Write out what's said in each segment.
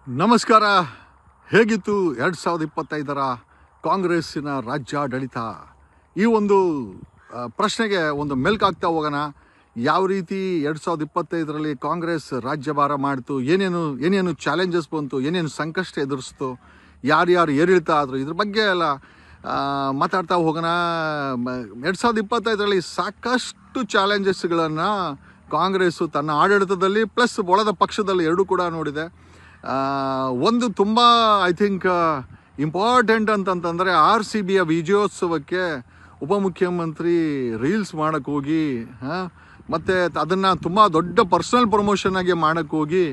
ನಮಸ್ಕಾರ. ಹೇಗಿತ್ತು 2025ರ ಕಾಂಗ್ರೆಸ್ಸಿನ ರಾಜ್ಯಾಡಳಿತ? ಈ ಒಂದು ಪ್ರಶ್ನೆಗೆ ಒಂದು ಮೆಲ್ಕಾಗ್ತಾ ಹೋಗೋಣ. ಯಾವ ರೀತಿ 2025ರಲ್ಲಿ ಕಾಂಗ್ರೆಸ್ ರಾಜ್ಯಭಾರ ಮಾಡ್ತು, ಏನೇನು ಚಾಲೆಂಜಸ್ ಬಂತು, ಏನೇನು ಸಂಕಷ್ಟ ಎದುರಿಸ್ತು, ಯಾರ್ಯಾರು ಏರಿಳ್ತಾ ಆದರು, ಇದ್ರ ಬಗ್ಗೆ ಎಲ್ಲ ಮಾತಾಡ್ತಾ ಹೋಗೋಣ. 2025ರಲ್ಲಿ ಸಾಕಷ್ಟು ಚಾಲೆಂಜಸ್ಗಳನ್ನು ಕಾಂಗ್ರೆಸ್ಸು ತನ್ನ ಆಡಳಿತದಲ್ಲಿ ಪ್ಲಸ್ ಒಳದ ಪಕ್ಷದಲ್ಲಿ ಎರಡೂ ಕೂಡ ನೋಡಿದೆ. ಒಂದು ತುಂಬ ಐ ಥಿಂಕ್ ಇಂಪಾರ್ಟೆಂಟ್ ಅಂತಂತಂದರೆ RCBಯ ವಿಜಯೋತ್ಸವಕ್ಕೆ ಉಪಮುಖ್ಯಮಂತ್ರಿ ರೀಲ್ಸ್ ಮಾಡೋಕ್ಕೆ ಹೋಗಿ ಮತ್ತು ಅದನ್ನು ತುಂಬ ದೊಡ್ಡ ಪರ್ಸನಲ್ ಪ್ರಮೋಷನ್ನಾಗಿ ಮಾಡೋಕ್ಕೆ ಹೋಗಿ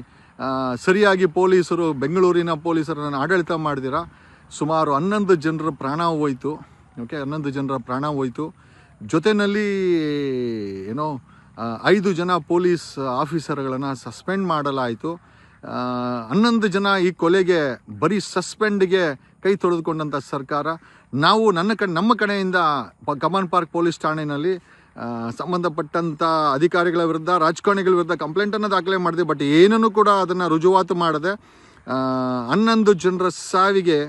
ಸರಿಯಾಗಿ ಬೆಂಗಳೂರಿನ ಪೊಲೀಸರನ್ನು ಆಡಳಿತ ಮಾಡಿದಿರ ಸುಮಾರು 11 ಜನರ ಪ್ರಾಣ ಹೋಯಿತು. 11 ಜನರ ಪ್ರಾಣ ಹೋಯಿತು. ಜೊತೆಯಲ್ಲಿ 5 ಜನ ಪೊಲೀಸ್ ಆಫೀಸರ್ಗಳನ್ನು ಸಸ್ಪೆಂಡ್ ಮಾಡಲಾಯಿತು. 11 ಜನ ಈ ಕೊಲೆಗೆ ಬರೀ ಸಸ್ಪೆಂಡ್ಗೆ ಕೈ ತೊಳೆದುಕೊಂಡಂಥ ಸರ್ಕಾರ. ನಾವು ನಮ್ಮ ಕಡೆಯಿಂದ ಕಮನ್ ಪಾರ್ಕ್ ಪೊಲೀಸ್ ಠಾಣೆಯಲ್ಲಿ ಸಂಬಂಧಪಟ್ಟಂಥ ಅಧಿಕಾರಿಗಳ ವಿರುದ್ಧ, ರಾಜಕಾರಣಿಗಳ ವಿರುದ್ಧ ಕಂಪ್ಲೇಂಟನ್ನು ದಾಖಲೆ ಮಾಡಿದೆ. ಬಟ್ ಏನನ್ನು ಕೂಡ ಅದನ್ನು ರುಜುವಾತು ಮಾಡದೆ 11 ಜನರ ಸಾವಿಗೆ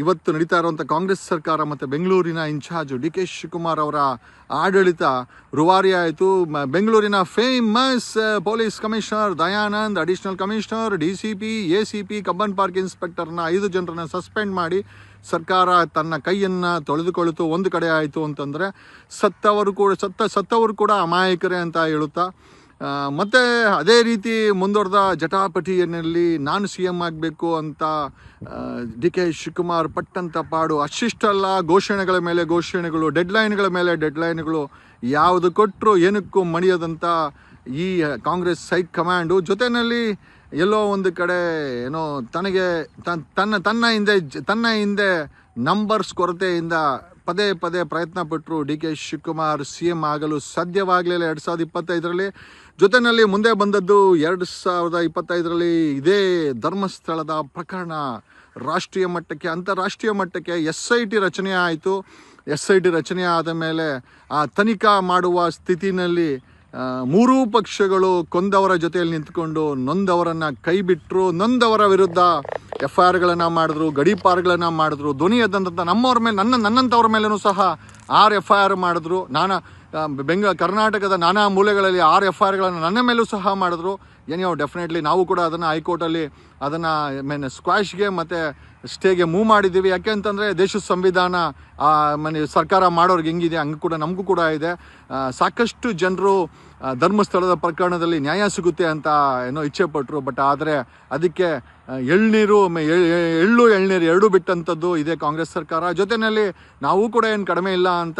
ಇವತ್ತು ನಡೀತಾ ಇರುವಂಥ ಕಾಂಗ್ರೆಸ್ ಸರ್ಕಾರ ಮತ್ತು ಬೆಂಗಳೂರಿನ ಇನ್ಚಾರ್ಜು DK ಶಿವಕುಮಾರ್ ಅವರ ಆಡಳಿತ ರುವಾರಿ ಆಯಿತು. ಬೆಂಗಳೂರಿನ famous police commissioner Dayanand, additional commissioner, DCP, ACP, Cubbon Park ಇನ್ಸ್ಪೆಕ್ಟರ್ನ 5 ಜನರನ್ನ ಸಸ್ಪೆಂಡ್ ಮಾಡಿ ಸರ್ಕಾರ ತನ್ನ ಕೈಯನ್ನು ತೊಳೆದುಕೊಳ್ತು. ಒಂದು ಕಡೆ ಆಯಿತು ಅಂತಂದರೆ ಸತ್ತವರು ಕೂಡ ಅಮಾಯಕರೇ ಅಂತ ಹೇಳುತ್ತಾ, ಮತ್ತು ಅದೇ ರೀತಿ ಮುಂದುವರೆದ ಜಟಾಪಟಿಯಲ್ಲಿ ನಾನು CM ಆಗಬೇಕು ಅಂತ DK ಶಿವಕುಮಾರ್ ಪಟ್ಟಂಥ ಪಾಡು. ಅಷ್ಟಿಷ್ಟಲ್ಲ, ಘೋಷಣೆಗಳ ಮೇಲೆ ಘೋಷಣೆಗಳು, ಡೆಡ್ಲೈನ್ಗಳ ಮೇಲೆ ಡೆಡ್ಲೈನ್ಗಳು, ಯಾವುದು ಕೊಟ್ಟರು ಏನಕ್ಕೂ ಮಣಿಯದಂಥ ಈ ಕಾಂಗ್ರೆಸ್ ಹೈಕಮಾಂಡು ಜೊತೆಯಲ್ಲಿ ಎಲ್ಲೋ ಒಂದು ಕಡೆ ತನ್ನ ಹಿಂದೆ ನಂಬರ್ಸ್ ಕೊರತೆಯಿಂದ ಪದೇ ಪ್ರಯತ್ನ ಪಟ್ಟರು. DK ಶಿವಕುಮಾರ್ CM ಆಗಲು ಸಾಧ್ಯವಾಗಲಿಲ್ಲ 2025ರಲ್ಲಿ. ಜೊತೆಯಲ್ಲಿ ಮುಂದೆ ಬಂದದ್ದು 2025ರಲ್ಲಿ ಇದೇ ಧರ್ಮಸ್ಥಳದ ಪ್ರಕರಣ ರಾಷ್ಟ್ರೀಯ ಮಟ್ಟಕ್ಕೆ, ಅಂತಾರಾಷ್ಟ್ರೀಯ ಮಟ್ಟಕ್ಕೆ SIT ರಚನೆ ಆಯಿತು. SIT ರಚನೆ ಆದ ಮೇಲೆ ಆ ತನಿಖಾ ಮಾಡುವ ಸ್ಥಿತಿನಲ್ಲಿ 3 ಪಕ್ಷಗಳು ಕೊಂದವರ ಜೊತೆಯಲ್ಲಿ ನಿಂತ್ಕೊಂಡು ನೊಂದವರನ್ನು ಕೈ ಬಿಟ್ಟರು. ನೊಂದವರ ವಿರುದ್ಧ FIRಗಳನ್ನು ಮಾಡಿದ್ರು, ಗಡೀಪಾರುಗಳನ್ನು ಮಾಡಿದ್ರು. ಧ್ವನಿ ಎದ್ದಂಥ ನಮ್ಮವ್ರ ಮೇಲೆ, ನನ್ನಂಥವ್ರ ಮೇಲೂ ಸಹ 6 FIR ಮಾಡಿದ್ರು. ಕರ್ನಾಟಕದ ನಾನಾ ಮೂಲೆಗಳಲ್ಲಿ 6 FIRಗಳನ್ನು ನನ್ನ ಮೇಲೂ ಸಹ ಮಾಡಿದ್ರು. ಡೆಫಿನೆಟ್ಲಿ ನಾವು ಕೂಡ ಅದನ್ನು ಹೈಕೋರ್ಟಲ್ಲಿ ಅದನ್ನು ಸ್ಕ್ವಾಶ್ಗೆ ಮತ್ತು ಸ್ಟೇಗೆ ಮೂವ್ ಮಾಡಿದ್ದೀವಿ. ಯಾಕೆ ಅಂತಂದರೆ ದೇಶದ ಸಂವಿಧಾನ ಸರ್ಕಾರ ಮಾಡೋರಿಗೆ ಹೆಂಗಿದೆ ಹಂಗೆ ಕೂಡ ನಮಗೂ ಕೂಡ ಇದೆ. ಸಾಕಷ್ಟು ಜನರು ಧರ್ಮಸ್ಥಳದ ಪ್ರಕರಣದಲ್ಲಿ ನ್ಯಾಯ ಸಿಗುತ್ತೆ ಅಂತ ಇಚ್ಛೆ ಪಟ್ಟರು. ಬಟ್ ಆದರೆ ಅದಕ್ಕೆ ಎಳ್ನೀರು ಎರಡೂ ಬಿಟ್ಟಂಥದ್ದು ಇದೇ ಕಾಂಗ್ರೆಸ್ ಸರ್ಕಾರ. ಜೊತೆಯಲ್ಲಿ ನಾವು ಕೂಡ ಏನು ಕಡಿಮೆ ಇಲ್ಲ ಅಂತ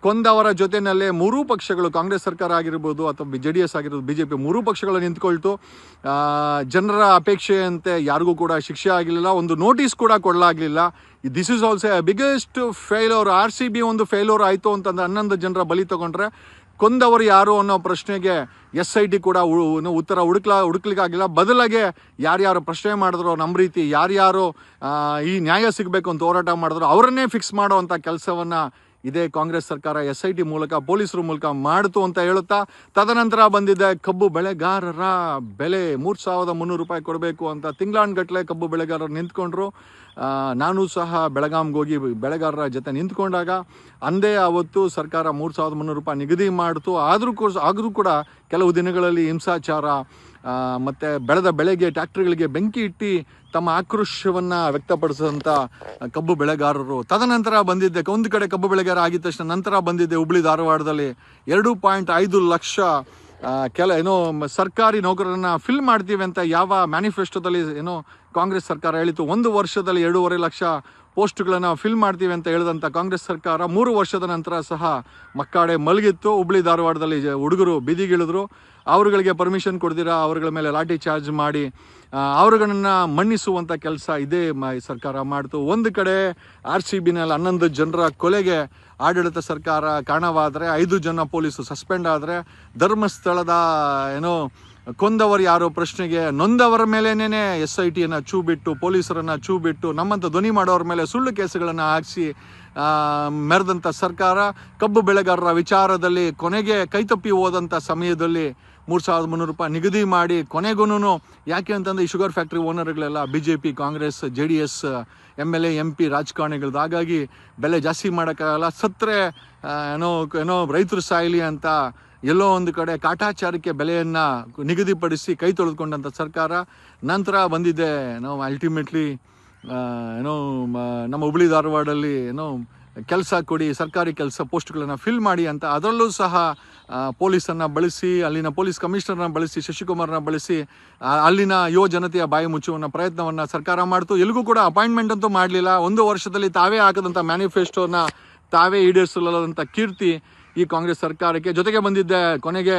ಕೊಂದವರ ಜೊತೆಯಲ್ಲೇ 3 ಪಕ್ಷಗಳು, ಕಾಂಗ್ರೆಸ್ ಸರ್ಕಾರ ಆಗಿರ್ಬೋದು ಅಥವಾ JDS ಆಗಿರ್ಬೋದು, BJP 3 ಪಕ್ಷಗಳು ನಿಂತ್ಕೊಳ್ತು. ಜನರ ಅಪೇಕ್ಷೆಯಂತೆ ಯಾರಿಗೂ ಕೂಡ ಶಿಕ್ಷೆ ಆಗಲಿಲ್ಲ, ಒಂದು ನೋಟಿಸ್ ಕೂಡ ಕೊಡಲಾಗಲಿಲ್ಲ. This is also biggest failure. RCB ಒಂದು ಫೇಲ್ಯೂರ್ ಆಯಿತು ಅಂತಂದ್ರೆ 11 ಜನರ ಬಲಿ ತಗೊಂಡ್ರೆ ಕೊಂದವರು ಯಾರು ಅನ್ನೋ ಪ್ರಶ್ನೆಗೆ SIT ಕೂಡ ಉತ್ತರ ಹುಡುಕ್ಲಿಕ್ಕಾಗಿಲ್ಲ. ಬದಲಾಗಿ ಯಾರ್ಯಾರು ಪ್ರಶ್ನೆ ಮಾಡಿದ್ರು, ನಮ್ಮ ರೀತಿ ಯಾರ್ಯಾರು ಈ ನ್ಯಾಯ ಸಿಗಬೇಕು ಅಂತ ಹೋರಾಟ ಮಾಡಿದ್ರು ಅವರನ್ನೇ ಫಿಕ್ಸ್ ಮಾಡೋ ಅಂಥ ಕೆಲಸವನ್ನು ಇದೇ ಕಾಂಗ್ರೆಸ್ ಸರ್ಕಾರ SIT ಮೂಲಕ, ಪೊಲೀಸರ ಮೂಲಕ ಮಾಡಿತು ಅಂತ ಹೇಳುತ್ತಾ, ತದನಂತರ ಬಂದಿದ್ದ ಕಬ್ಬು ಬೆಳೆಗಾರರ ಬೆಲೆ 3,300 ರೂಪಾಯಿ ಕೊಡಬೇಕು ಅಂತ ತಿಂಗಳಾನ್ಗಟ್ಟಲೆ ಕಬ್ಬು ಬೆಳೆಗಾರರು ನಿಂತ್ಕೊಂಡ್ರು. ನಾನು ಸಹ ಬೆಳಗಾಂಗೆ ಹೋಗಿ ಬೆಳೆಗಾರರ ಜೊತೆ ನಿಂತ್ಕೊಂಡಾಗ ಅಂದೇ ಅವತ್ತು ಸರ್ಕಾರ 3,300 ರೂಪಾಯಿ ನಿಗದಿ ಮಾಡಿತು. ಆದರೂ ಕೂಡ ಕೆಲವು ದಿನಗಳಲ್ಲಿ ಹಿಂಸಾಚಾರ ಮತ್ತು ಬೆಳೆದ ಬೆಳೆಗೆ ಟ್ಯಾಕ್ಟ್ರಿಗಳಿಗೆ ಬೆಂಕಿ ಇಟ್ಟು ತಮ್ಮ ಆಕ್ರೋಶವನ್ನು ವ್ಯಕ್ತಪಡಿಸಿದಂಥ ಕಬ್ಬು ಬೆಳೆಗಾರರು. ತದನಂತರ ಬಂದಿದ್ದೆ ಒಂದು ಕಡೆ ಕಬ್ಬು ಬೆಳೆಗಾರ ಆಗಿದ ತಕ್ಷಣ ನಂತರ ಬಂದಿದ್ದೆ ಹುಬ್ಳಿ ಧಾರವಾಡದಲ್ಲಿ 2.5 ಲಕ್ಷ ಸರ್ಕಾರಿ ನೌಕರರನ್ನು ಫಿಲ್ ಮಾಡ್ತೀವಿ ಅಂತ ಯಾವ ಮ್ಯಾನಿಫೆಸ್ಟೋದಲ್ಲಿ ಕಾಂಗ್ರೆಸ್ ಸರ್ಕಾರ ಹೇಳಿತು. 1 ವರ್ಷದಲ್ಲಿ 2.5 ಲಕ್ಷ ಪೋಸ್ಟ್ಗಳನ್ನು ಫಿಲ್ ಮಾಡ್ತೀವಿ ಅಂತ ಹೇಳಿದಂಥ ಕಾಂಗ್ರೆಸ್ ಸರ್ಕಾರ 3 ವರ್ಷದ ನಂತರ ಸಹ ಮಕ್ಕಾಡೆ ಮಲಗಿತ್ತು. ಹುಬ್ಳಿ ಧಾರವಾಡದಲ್ಲಿ ಹುಡುಗರು ಬೀದಿಗಿಳಿದ್ರು. ಅವರುಗಳಿಗೆ ಪರ್ಮಿಷನ್ ಕೊಡ್ದಿರ ಅವರುಗಳ ಮೇಲೆ ಲಾಠಿ ಚಾರ್ಜ್ ಮಾಡಿ ಅವರುಗಳನ್ನು ಮನ್ನಿಸುವಂಥ ಕೆಲಸ ಇದೇ ಸರ್ಕಾರ ಮಾಡ್ತು. ಒಂದು ಕಡೆ RCBನಲ್ಲಿ 11 ಜನರ ಕೊಲೆಗೆ ಆಡಳಿತ ಸರ್ಕಾರ ಕಾರಣವಾದರೆ 5 ಜನ ಪೊಲೀಸರು ಸಸ್ಪೆಂಡ್ ಆದರೆ, ಧರ್ಮಸ್ಥಳದ ಕೊಂದವರು ಯಾರೋ ಪ್ರಶ್ನೆಗೆ ನೊಂದವರ ಮೇಲೇನೇ SITಯನ್ನು ಚೂ ಬಿಟ್ಟು, ಪೊಲೀಸರನ್ನು ಚೂ ಬಿಟ್ಟು, ನಮ್ಮಂಥ ಧ್ವನಿ ಮಾಡೋರ ಮೇಲೆ ಸುಳ್ಳು ಕೇಸುಗಳನ್ನು ಹಾಕಿಸಿ ಮೆರೆದಂಥ ಸರ್ಕಾರ ಕಬ್ಬು ಬೆಳೆಗಾರರ ವಿಚಾರದಲ್ಲಿ ಕೊನೆಗೆ ಕೈತಪ್ಪಿ ಹೋದಂಥ ಸಮಯದಲ್ಲಿ 3,300 ನಿಗದಿ ಮಾಡಿ ಕೊನೆಗೂ ಯಾಕೆ ಅಂತಂದರೆ ಈ ಶುಗರ್ ಫ್ಯಾಕ್ಟ್ರಿ ಓನರ್ಗಳೆಲ್ಲ BJP, Congress, JDS MLA MP ರಾಜಕಾರಣಿಗಳದ್ದು. ಹಾಗಾಗಿ ಬೆಲೆ ಜಾಸ್ತಿ ಮಾಡೋಕ್ಕಾಗಲ್ಲ, ಸತ್ತರೆ ಏನೋ ರೈತರು ಸಾಯಲಿ ಅಂತ ಎಲ್ಲೋ ಒಂದು ಕಡೆ ಕಾಟಾಚಾರಕ್ಕೆ ಬೆಲೆಯನ್ನು ನಿಗದಿಪಡಿಸಿ ಕೈ ತೊಳೆದುಕೊಂಡಂಥ ಸರ್ಕಾರ. ನಂತರ ಬಂದಿದೆ ಅಲ್ಟಿಮೇಟ್ಲಿ ನಮ್ಮ ಹುಬ್ಳಿ ಧಾರವಾಡಲ್ಲಿ ಕೆಲಸ ಕೊಡಿ, ಸರ್ಕಾರಿ ಕೆಲಸ ಪೋಸ್ಟ್ಗಳನ್ನು ಫಿಲ್ ಮಾಡಿ ಅಂತ. ಅದರಲ್ಲೂ ಸಹ ಪೊಲೀಸನ್ನು ಬಳಸಿ, ಅಲ್ಲಿನ ಪೊಲೀಸ್ ಕಮಿಷನರ್ನ ಬಳಸಿ, ಶಶಿಕುಮಾರ್ನ ಬಳಸಿ ಅಲ್ಲಿನ ಯುವ ಜನತೆಯ ಬಾಯಿ ಮುಚ್ಚುವ ಪ್ರಯತ್ನವನ್ನು ಸರ್ಕಾರ ಮಾಡ್ತು. ಎಲ್ಲಿಗೂ ಕೂಡ ಅಪಾಯಿಂಟ್ಮೆಂಟ್ ಅಂತೂ ಮಾಡಲಿಲ್ಲ. 1 ವರ್ಷದಲ್ಲಿ ತಾವೇ ಹಾಕದಂಥ ಮ್ಯಾನಿಫೆಸ್ಟೋನ ತಾವೇ ಈಡೇರಿಸಲಂಥ ಕೀರ್ತಿ ಈ ಕಾಂಗ್ರೆಸ್ ಸರ್ಕಾರಕ್ಕೆ. ಜೊತೆಗೆ ಬಂದಿದ್ದೆ ಕೊನೆಗೆ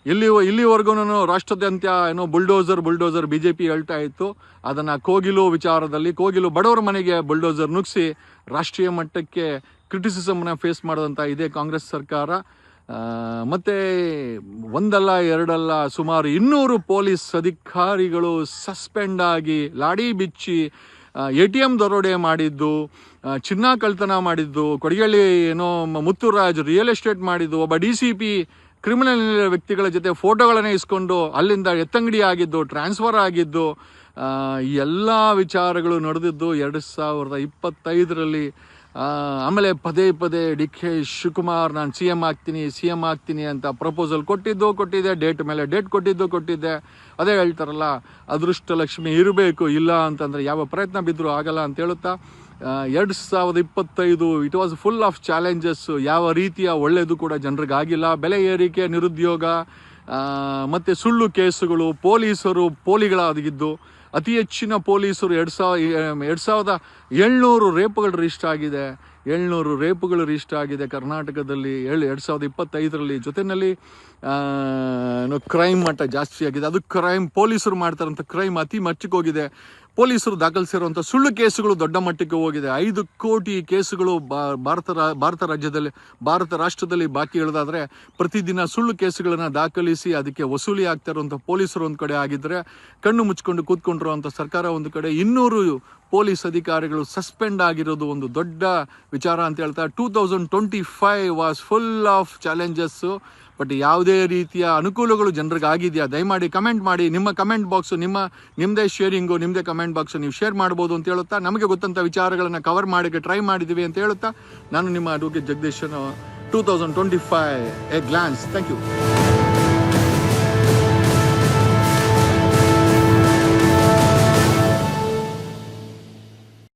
ಇಲ್ಲಿವರೆಗೂ ರಾಷ್ಟ್ರಾದ್ಯಂತ ಬುಲ್ಡೋಸರ್ BJP ಹೇಳ್ತಾ ಇತ್ತು. ಅದನ್ನು ಕೋಗಿಲು ವಿಚಾರದಲ್ಲಿ ಬಡವರ ಮನೆಗೆ ಬುಲ್ಡೋಸರ್ ನುಗ್ಸಿ ರಾಷ್ಟ್ರೀಯ ಮಟ್ಟಕ್ಕೆ ಕ್ರಿಟಿಸಿಸಮ್ನ ಫೇಸ್ ಮಾಡಿದಂಥ ಇದೇ ಕಾಂಗ್ರೆಸ್ ಸರ್ಕಾರ. ಮತ್ತು ಒಂದಲ್ಲ ಎರಡಲ್ಲ ಸುಮಾರು 200 ಪೊಲೀಸ್ ಅಧಿಕಾರಿಗಳು ಸಸ್ಪೆಂಡ್ ಆಗಿ, ಲಾಡಿ ಬಿಚ್ಚಿ, ATM ದರೋಡೆ ಮಾಡಿದ್ದು, ಚಿನ್ನ ಕಳ್ತನ ಮಾಡಿದ್ದು, ಕೊಡಿಗಳ್ಳಿ ಮುತ್ತುರಾಜ್ ರಿಯಲ್ ಎಸ್ಟೇಟ್ ಮಾಡಿದ್ದು, ಒಬ್ಬ DCP ಕ್ರಿಮಿನಲ್ ವ್ಯಕ್ತಿಗಳ ಜೊತೆ ಫೋಟೋಗಳನ್ನೇ ಇಸ್ಕೊಂಡು ಅಲ್ಲಿಂದ ಎತ್ತಂಗಡಿ ಆಗಿದ್ದು, ಟ್ರಾನ್ಸ್ಫರ್ ಆಗಿದ್ದು, ಈ ಎಲ್ಲ ವಿಚಾರಗಳು ನಡೆದಿದ್ದು 2025ರಲ್ಲಿ. ಆಮೇಲೆ ಪದೇ DK ಶಿವಕುಮಾರ್ ನಾನು CM ಆಗ್ತೀನಿ ಅಂತ ಪ್ರಪೋಸಲ್ ಕೊಟ್ಟಿದ್ದೆ, ಡೇಟ್ ಮೇಲೆ ಡೇಟ್ ಕೊಟ್ಟಿದ್ದೆ. ಅದೇ ಹೇಳ್ತಾರಲ್ಲ, ಅದೃಷ್ಟ ಲಕ್ಷ್ಮಿ ಇರಬೇಕು, ಇಲ್ಲ ಅಂತಂದರೆ ಯಾವ ಪ್ರಯತ್ನ ಬಿದ್ದರೂ ಆಗಲ್ಲ ಅಂತ ಹೇಳುತ್ತಾ 2025 it was full of challenges. ಯಾವ ರೀತಿಯ ಒಳ್ಳೆಯದು ಕೂಡ ಜನರಿಗಾಗಿಲ್ಲ. ಬೆಲೆ ಏರಿಕೆ, ನಿರುದ್ಯೋಗ, ಮತ್ತು ಸುಳ್ಳು ಕೇಸುಗಳು, ಪೋಲಿಗಳಾಗಿದ್ದು, ಅತಿ ಹೆಚ್ಚಿನ ಪೊಲೀಸರು 2,700 ರೇಪ್ಗಳು ರಿಜಿಸ್ಟರ್ ಆಗಿದೆ. 700 ರೇಪ್ಗಳು ರಿಜಿಸ್ಟರ್ ಆಗಿದೆ ಕರ್ನಾಟಕದಲ್ಲಿ 2025ರಲ್ಲಿ. ಜೊತೆಯಲ್ಲಿ ಕ್ರೈಮ್ ಮಟ್ಟ ಜಾಸ್ತಿ ಆಗಿದೆ. ಅದು ಕ್ರೈಮ್ ಪೊಲೀಸರು ಮಾಡ್ತಾರಂಥ ಕ್ರೈಮ್ ಅತಿ ಮಟ್ಟಕ್ಕೆ ಹೋಗಿದೆ. ಪೊಲೀಸರು ದಾಖಲಿಸಿರುವಂಥ ಸುಳ್ಳು ಕೇಸುಗಳು ದೊಡ್ಡ ಮಟ್ಟಕ್ಕೆ ಹೋಗಿದೆ. 5 ಕೋಟಿ ಕೇಸುಗಳು ಭಾರತ ರಾಷ್ಟ್ರದಲ್ಲಿ ಬಾಕಿ ಇಳಿದಾದರೆ ಪ್ರತಿದಿನ ಸುಳ್ಳು ಕೇಸುಗಳನ್ನು ದಾಖಲಿಸಿ ಅದಕ್ಕೆ ವಸೂಲಿ ಆಗ್ತಾ ಇರುವಂಥ ಪೊಲೀಸರು ಒಂದು ಕಡೆ ಆಗಿದ್ದರೆ, ಕಣ್ಣು ಮುಚ್ಕೊಂಡು ಕೂತ್ಕೊಂಡಿರುವಂಥ ಸರ್ಕಾರ ಒಂದು ಕಡೆ. 200 ಪೊಲೀಸ್ ಅಧಿಕಾರಿಗಳು ಸಸ್ಪೆಂಡ್ ಆಗಿರೋದು ಒಂದು ದೊಡ್ಡ ವಿಚಾರ ಅಂತ ಹೇಳ್ತಾ 2025 was full of challenges. But ಯಾವುದೇ ರೀತಿಯ ಅನುಕೂಲಗಳು ಜನರಿಗೆ ಆಗಿದೆಯಾ? ದಯಮಾಡಿ ಕಮೆಂಟ್ ಮಾಡಿ. ನಿಮ್ಮ ಕಮೆಂಟ್ ಬಾಕ್ಸು ನಿಮ್ಮದೇ ಶೇರಿಂಗು, ನಿಮ್ಮದೇ ಕಮೆಂಟ್ ಬಾಕ್ಸು ನೀವು ಶೇರ್ ಮಾಡ್ಬೋದು ಅಂತ ಹೇಳುತ್ತಾ, ನಮಗೆ ಗೊತ್ತಂಥ ವಿಚಾರಗಳನ್ನು ಕವರ್ ಮಾಡೋಕ್ಕೆ ಟ್ರೈ ಮಾಡಿದ್ದೀವಿ ಅಂತ ಹೇಳುತ್ತಾ, ನಾನು ನಿಮ್ಮ advocate Jagadeeshan. 2025 a glance. Thank you.